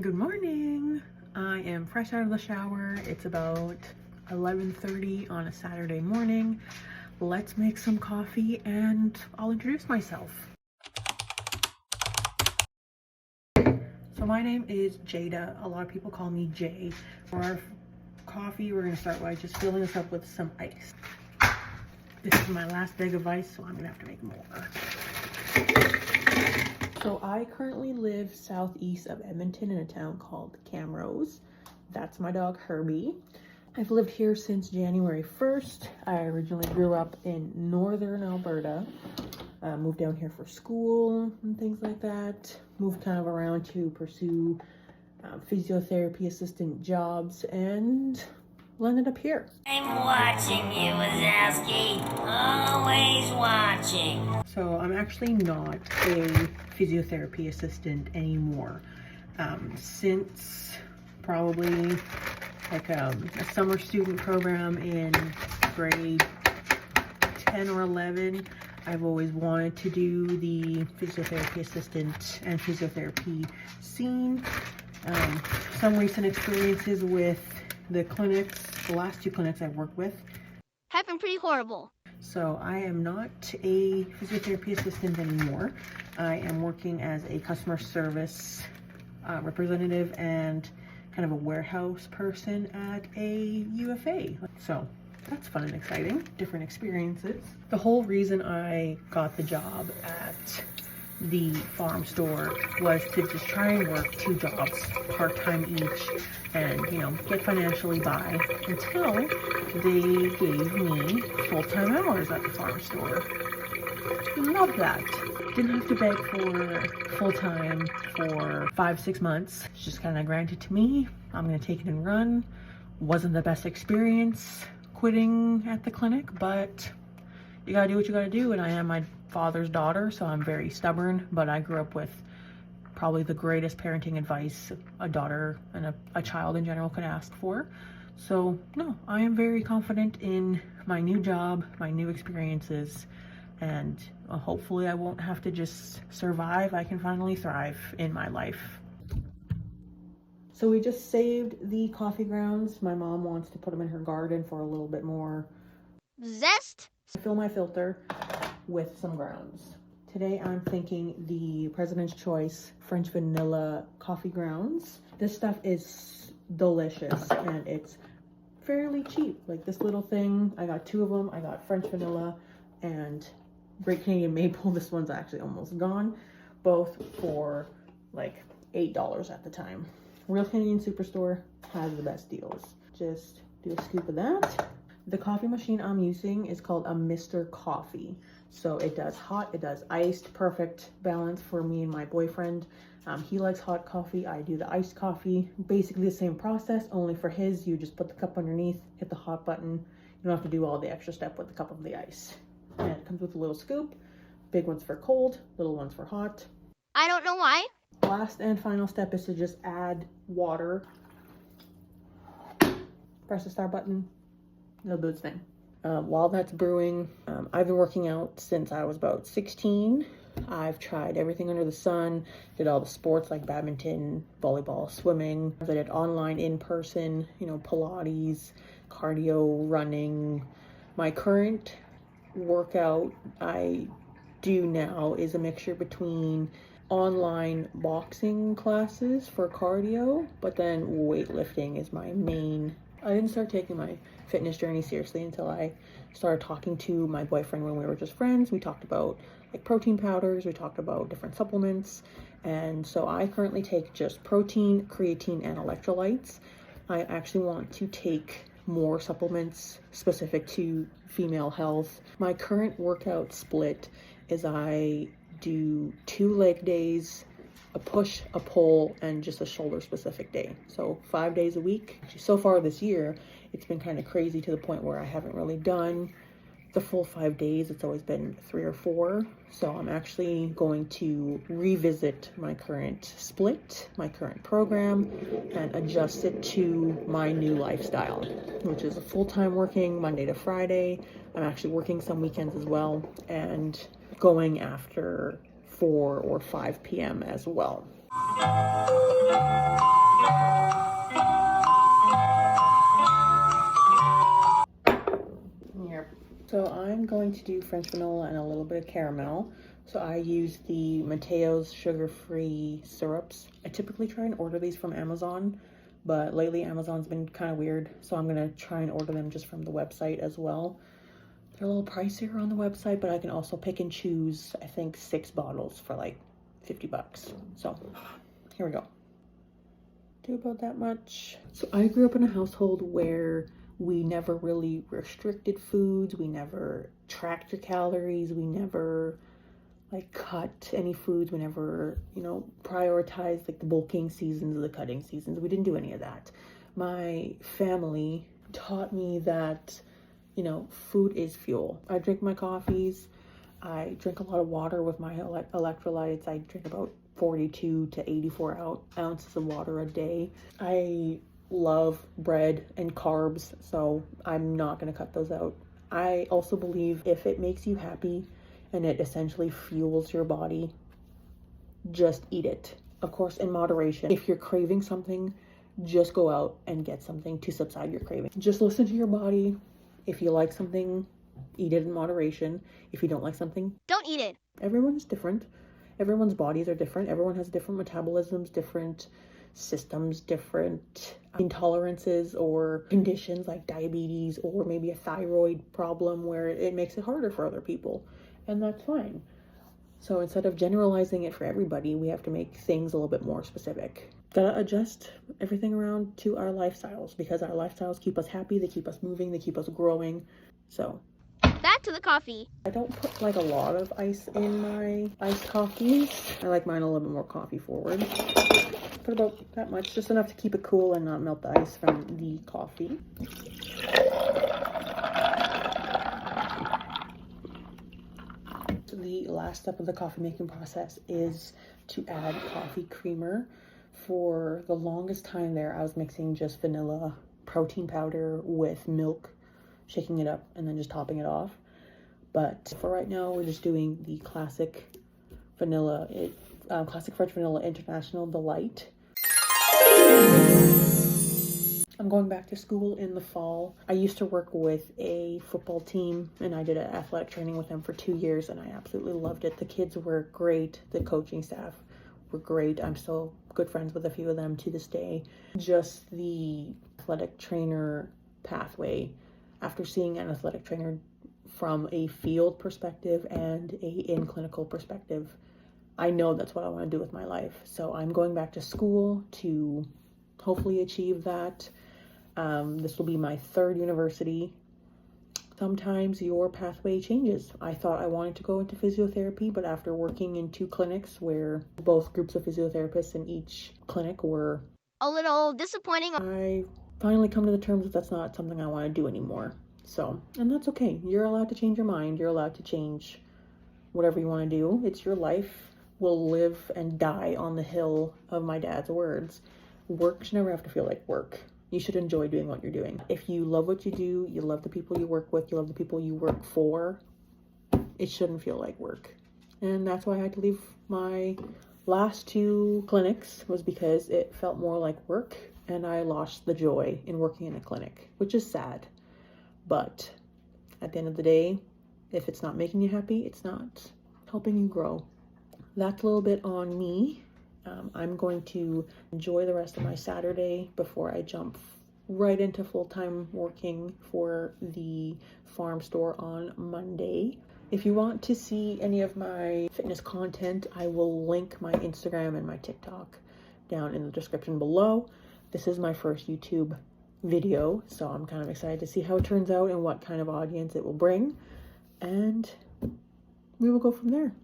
Good morning. I am fresh out of the shower. It's about 11:30 on a Saturday morning. Let's make some coffee and I'll introduce myself. So my name is Jada. A lot of people call me Jay. For our coffee, we're gonna start by just filling this up with some ice. This is my last bag of ice, so I'm gonna have to make more. So I currently live southeast of Edmonton in a town called Camrose. That's my dog Herbie. I've lived here since January 1st. I originally grew up in northern Alberta. Moved down here for school and things like that. Moved kind of around to pursue physiotherapy assistant jobs and landed up here. I'm watching you, Wazowski. Always watching. So I'm actually not a physiotherapy assistant anymore. Since probably like a summer student program in grade 10 or 11, I've always wanted to do the physiotherapy assistant and physiotherapy scene. Some recent experiences with the clinics, the last two clinics I've worked with, have been pretty horrible. So I am not a physiotherapy assistant anymore. I am working as a customer service representative and kind of a warehouse person at a UFA. So that's fun and exciting, different experiences. The whole reason I got the job at the farm store was to just try and work two jobs part-time each and, you know, get financially by until they gave me full-time hours at the farm store. Love that. Didn't have to beg for full-time for 5-6 months. It's just kind of granted to me. I'm gonna take it and run. Wasn't the best experience quitting at the clinic, but you gotta do what you gotta do, and I am my father's daughter, so I'm very stubborn, but I grew up with probably the greatest parenting advice a daughter and a child in general could ask for. So no, I am very confident in my new job, my new experiences, and hopefully I won't have to just survive. I can finally thrive in my life. So we just saved the coffee grounds. My mom wants to put them in her garden for a little bit more zest. Fill my filter with some grounds. Today I'm thinking the President's Choice French Vanilla Coffee Grounds. This stuff is delicious and it's fairly cheap. Like this little thing, I got two of them. I got French Vanilla and Great Canadian Maple. This one's actually almost gone. Both for like $8 at the time. Real Canadian Superstore has the best deals. Just do a scoop of that. The coffee machine I'm using is called a Mr. Coffee. So it does hot, it does iced, perfect balance for me and my boyfriend. He likes hot coffee, I do the iced coffee. Basically the same process, only for his, you just put the cup underneath, hit the hot button. You don't have to do all the extra step with the cup of the ice. And it comes with a little scoop, big ones for cold, little ones for hot. I don't know why. Last and final step is to just add water. Press the start button. It'll do its thing. While that's brewing, I've been working out since I was about 16. I've tried everything under the sun, did all the sports like badminton, volleyball, swimming. I did online, in-person, you know, Pilates, cardio, running. My current workout I do now is a mixture between online boxing classes for cardio, but then weightlifting is my main. I didn't start taking my fitness journey seriously until I started talking to my boyfriend when we were just friends. We talked about like protein powders, we talked about different supplements, and so I currently take just protein, creatine, and electrolytes. I actually want to take more supplements specific to female health. My current workout split is I do 2 leg days, a push, a pull, and just a shoulder specific day. So 5 days a week. So far this year, it's been kind of crazy to the point where I haven't really done the full 5 days. It's always been 3 or 4. So I'm actually going to revisit my current split, my current program, and adjust it to my new lifestyle, which is a full-time working Monday to Friday. I'm actually working some weekends as well, and going after 4 or 5 p.m. as well. going to do French vanilla and a little bit of caramel. So I use the Mateo's sugar-free syrups. I typically try and order these from Amazon, but lately Amazon's been kind of weird, so I'm gonna try and order them just from the website as well. They're a little pricier on the website, but I can also pick and choose, I think, 6 bottles for like 50 bucks. So here we go. Do about that much. So I grew up in a household where we never really restricted foods. We never tracked your calories. We never like cut any foods. We never, you know, prioritized like the bulking seasons or the cutting seasons. We didn't do any of that. My family taught me that, you know, food is fuel. I drink my coffees. I drink a lot of water with my electrolytes. I drink about 42 to 84 ounces of water a day. I love bread and carbs, so I'm not going to cut those out. I also believe if it makes you happy and it essentially fuels your body, just eat it. Of course, in moderation. If you're craving something, just go out and get something to subside your craving. Just listen to your body. If you like something, eat it in moderation. If you don't like something, Don't eat it. everyone is different. Everyone's bodies are different. Everyone has different metabolisms, different systems, different intolerances or conditions like diabetes or maybe a thyroid problem where it makes it harder for other people. And that's fine. So instead of generalizing it for everybody, we have to make things a little bit more specific. Gotta adjust everything around to our lifestyles because our lifestyles keep us happy, they keep us moving, they keep us growing. So Back to the coffee. I don't put like a lot of ice in my iced coffees. I like mine a little bit more coffee forward. Put about that much, just enough to keep it cool and not melt the ice from the coffee. So the last step of the coffee making process is to add coffee creamer. For the longest time there, I was mixing just vanilla protein powder with milk, shaking it up, and then just topping it off. But for right now, we're just doing the classic vanilla, classic French vanilla international delight. I'm going back to school in the fall. I used to work with a football team and I did an athletic training with them for 2 years and I absolutely loved it. The kids were great. The coaching staff were great. I'm still good friends with a few of them to this day. Just the athletic trainer pathway, after seeing an athletic trainer from a field perspective and a in-clinical perspective, I know that's what I want to do with my life. So I'm going back to school to hopefully achieve that. This will be my 3rd university. Sometimes your pathway changes. I thought I wanted to go into physiotherapy, but after working in 2 clinics where both groups of physiotherapists in each clinic were A little disappointing. I finally come to the terms that that's not something I want to do anymore. So, and that's okay. You're allowed to change your mind. You're allowed to change whatever you want to do. It's your life. We'll live and die on the hill of my dad's words. Work should never have to feel like work. You should enjoy doing what you're doing. If you love what you do, you love the people you work with, you love the people you work for, it shouldn't feel like work. And that's why I had to leave my last 2 clinics, was because it felt more like work and I lost the joy in working in a clinic, which is sad. But at the end of the day, if it's not making you happy, it's not helping you grow. That's a little bit on me. I'm going to enjoy the rest of my Saturday before I jump right into full-time working for the farm store on Monday. If you want to see any of my fitness content, I will link my Instagram and my TikTok down in the description below. This is my first YouTube video, so I'm kind of excited to see how it turns out and what kind of audience it will bring. And we will go from there.